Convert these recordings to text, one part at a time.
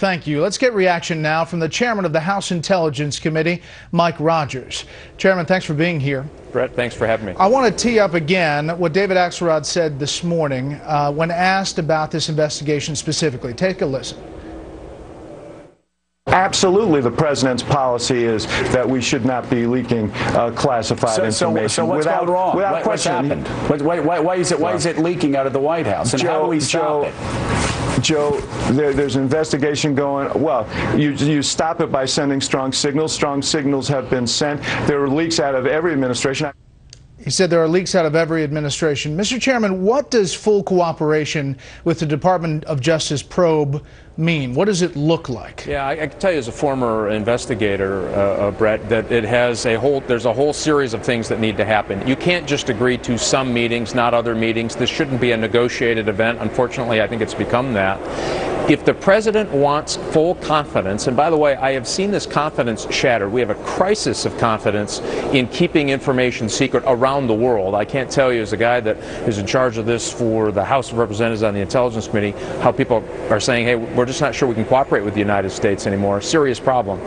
thank you. Let's get reaction now from the chairman of the House Intelligence Committee, Mike Rogers. Chairman, thanks for being here. Brett, thanks for having me. I want to tee up again what David Axelrod said this morning when asked about this investigation specifically. Take a listen. Absolutely, the president's policy is that we should not be leaking classified information. So what's gone wrong? Without what's question. Happened? Why is it leaking out of the White House? And how do we stop it? Joe, there's an investigation going. Well, you stop it by sending strong signals. Strong signals have been sent. There are leaks out of every administration. He said there are leaks out of every administration. Mr. Chairman, what does full cooperation with the Department of Justice probe mean? What does it look like? Yeah, I can tell you as a former investigator, Brett, that there's a whole series of things that need to happen. You can't just agree to some meetings, not other meetings. This shouldn't be a negotiated event. Unfortunately, I think it's become that. If the president wants full confidence, and by the way, I have seen this confidence shattered. We have a crisis of confidence in keeping information secret around the world. I can't tell you, as a guy that is in charge of this for the House of Representatives on the Intelligence Committee, how people are saying, hey, we're just not sure we can cooperate with the United States anymore. Serious problem.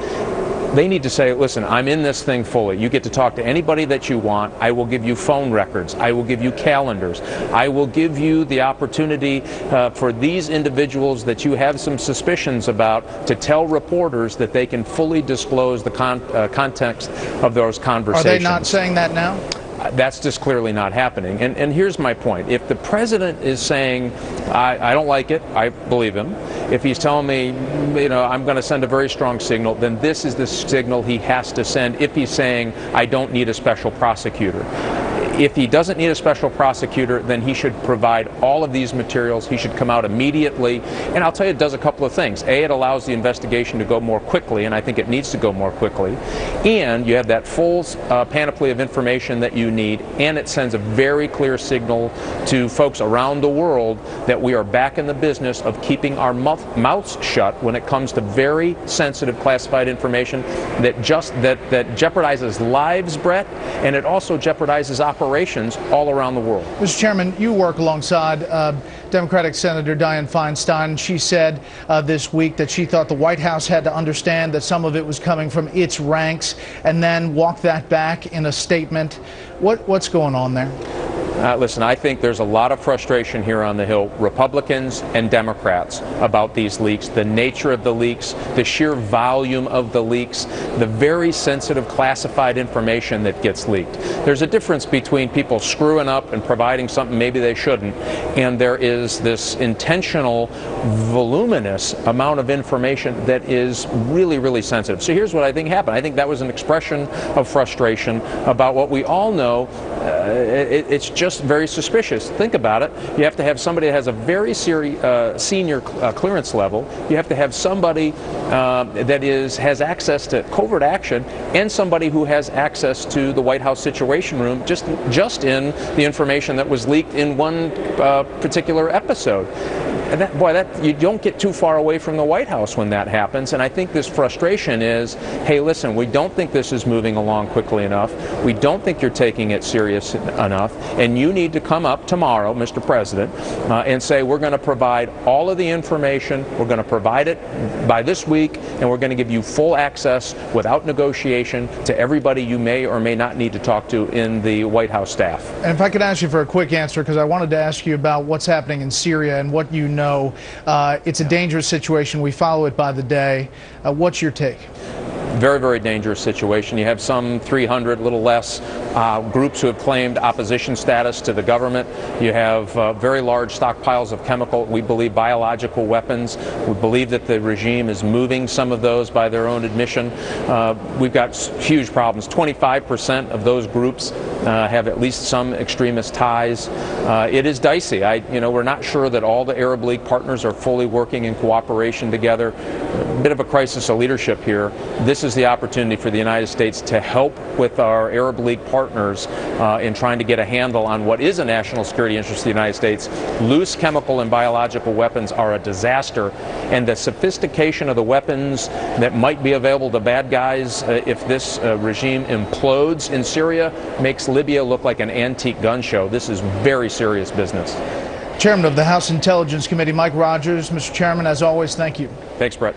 They need to say, listen, I'm in this thing fully. You get to talk to anybody that you want. I will give you phone records. I will give you calendars. I will give you the opportunity for these individuals that you have some suspicions about to tell reporters that they can fully disclose the context of those conversations. Are they not saying that now? That's just clearly not happening. And here's my point. If the president is saying, I don't like it, I believe him. If he's telling me, I'm going to send a very strong signal, then this is the signal he has to send if he's saying, I don't need a special prosecutor. If he doesn't need a special prosecutor, then he should provide all of these materials. He should come out immediately. And I'll tell you, it does a couple of things. A, it allows the investigation to go more quickly, and I think it needs to go more quickly. And you have that full panoply of information that you need, and it sends a very clear signal to folks around the world that we are back in the business of keeping our mouths shut when it comes to very sensitive classified information that jeopardizes lives, Brett, and it also jeopardizes operations all around the world. Mr. Chairman, you work alongside Democratic Senator Dianne Feinstein. She said this week that she thought the White House had to understand that some of it was coming from its ranks and then walk that back in a statement. What's going on there? Listen, I think there's a lot of frustration here on the Hill, Republicans and Democrats, about these leaks, the nature of the leaks, the sheer volume of the leaks, the very sensitive classified information that gets leaked. There's a difference between people screwing up and providing something maybe they shouldn't, and there is this intentional, voluminous amount of information that is really, really sensitive. So here's what I think happened. I think that was an expression of frustration about what we all know. It's just very suspicious. Think about it. You have to have somebody that has a very senior clearance level. You have to have somebody that has access to covert action, and somebody who has access to the White House Situation Room just in the information that was leaked in one particular episode. And you don't get too far away from the White House when that happens. And I think this frustration is, hey, listen, we don't think this is moving along quickly enough. We don't think you're taking it serious enough. And you need to come up tomorrow, Mr. President, and say, we're going to provide all of the information. We're going to provide it by this week, and we're going to give you full access without negotiation to everybody you may or may not need to talk to in the White House staff. And if I could ask you for a quick answer, because I wanted to ask you about what's happening in Syria and what you know. It's a dangerous situation. We follow it by the day. What's your take? Very, very dangerous situation. You have some 300, a little less, groups who have claimed opposition status to the government. You have very large stockpiles of chemical, we believe biological weapons. We believe that the regime is moving some of those by their own admission. We've got huge problems. 25% of those groups have at least some extremist ties. It is dicey. We're not sure that all the Arab League partners are fully working in cooperation together. A bit of a crisis of leadership here. This is the opportunity for the United States to help with our Arab League partners in trying to get a handle on what is a national security interest of the United States. Loose chemical and biological weapons are a disaster, and the sophistication of the weapons that might be available to bad guys if this regime implodes in Syria makes Libya look like an antique gun show. This is very serious business. Chairman of the House Intelligence Committee, Mike Rogers. Mr. Chairman, as always, thank you. Thanks, Brett.